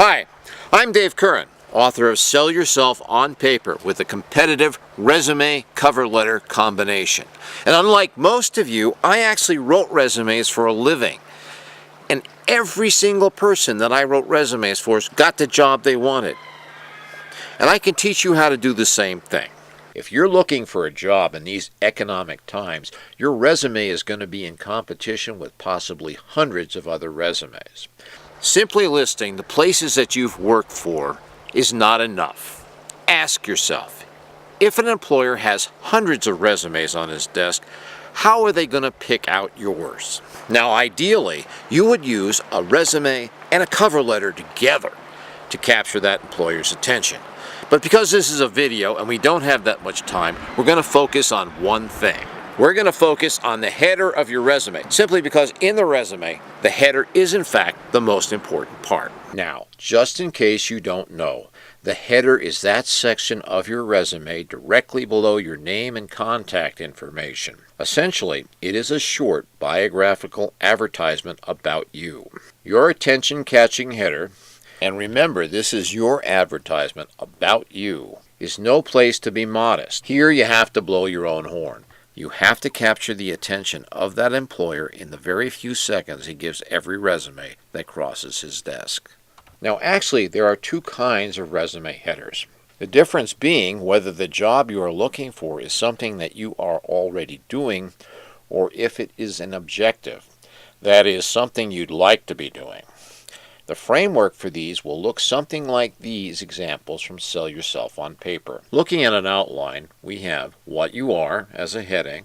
Hi, I'm Dave Curran, author of Sell Yourself on Paper with a competitive resume cover letter combination. And unlike most of you, I actually wrote resumes for a living. And every single person that I wrote resumes for got the job they wanted. And I can teach you how to do the same thing. If you're looking for a job in these economic times, your resume is going to be in competition with possibly hundreds of other resumes. Simply listing the places that you've worked for is not enough. Ask yourself, if an employer has hundreds of resumes on his desk, how are they going to pick out yours? Now, ideally, you would use a resume and a cover letter together to capture that employer's attention. But because this is a video and we don't have that much time, we're going to focus on one thing. We're going to focus on the header of your resume, simply because in the resume, the header is in fact the most important part. Now, just in case you don't know, the header is that section of your resume directly below your name and contact information. Essentially, it is a short biographical advertisement about you. Your attention-catching header, and remember, this is your advertisement about you, is no place to be modest. Here you have to blow your own horn. You have to capture the attention of that employer in the very few seconds he gives every resume that crosses his desk. Now, actually, there are two kinds of resume headers. The difference being whether the job you are looking for is something that you are already doing, or if it is an objective, that is, something you'd like to be doing. The framework for these will look something like these examples from Sell Yourself on Paper. Looking at an outline, we have what you are as a heading,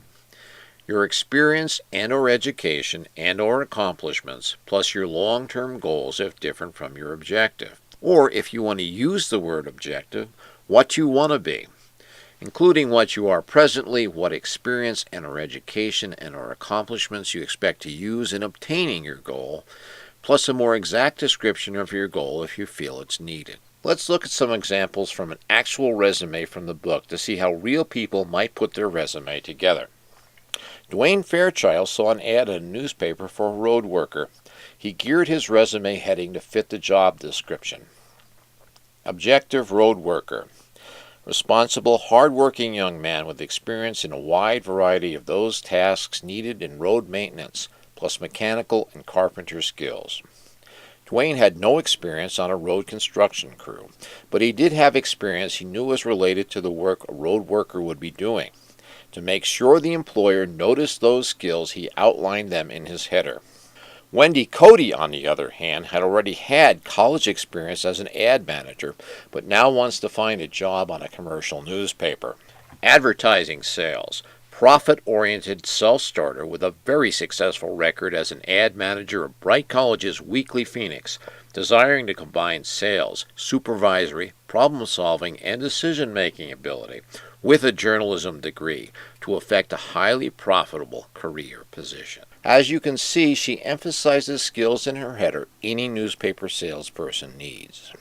your experience and or education and or accomplishments, plus your long-term goals if different from your objective. Or if you want to use the word objective, what you want to be, including what you are presently, what experience and or education and or accomplishments you expect to use in obtaining your goal, plus a more exact description of your goal if you feel it's needed. Let's look at some examples from an actual resume from the book to see how real people might put their resume together. Dwayne Fairchild saw an ad in a newspaper for a road worker. He geared his resume heading to fit the job description. Objective road worker. Responsible, hard-working young man with experience in a wide variety of those tasks needed in road maintenance, plus mechanical and carpenter skills. Dwayne had no experience on a road construction crew, but he did have experience he knew was related to the work a road worker would be doing. To make sure the employer noticed those skills, he outlined them in his header. Wendy Cody, on the other hand, had already had college experience as an ad manager, but now wants to find a job on a commercial newspaper. Advertising sales. Profit-oriented self-starter with a very successful record as an ad manager of Bright College's Weekly Phoenix, desiring to combine sales, supervisory, problem-solving, and decision-making ability with a journalism degree to effect a highly profitable career position. As you can see, she emphasizes skills in her header any newspaper salesperson needs.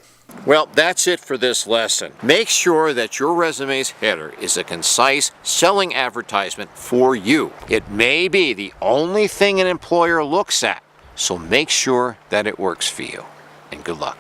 Well, that's it for this lesson. Make sure that your resume's header is a concise selling advertisement for you. It may be the only thing an employer looks at, so make sure that it works for you. And good luck.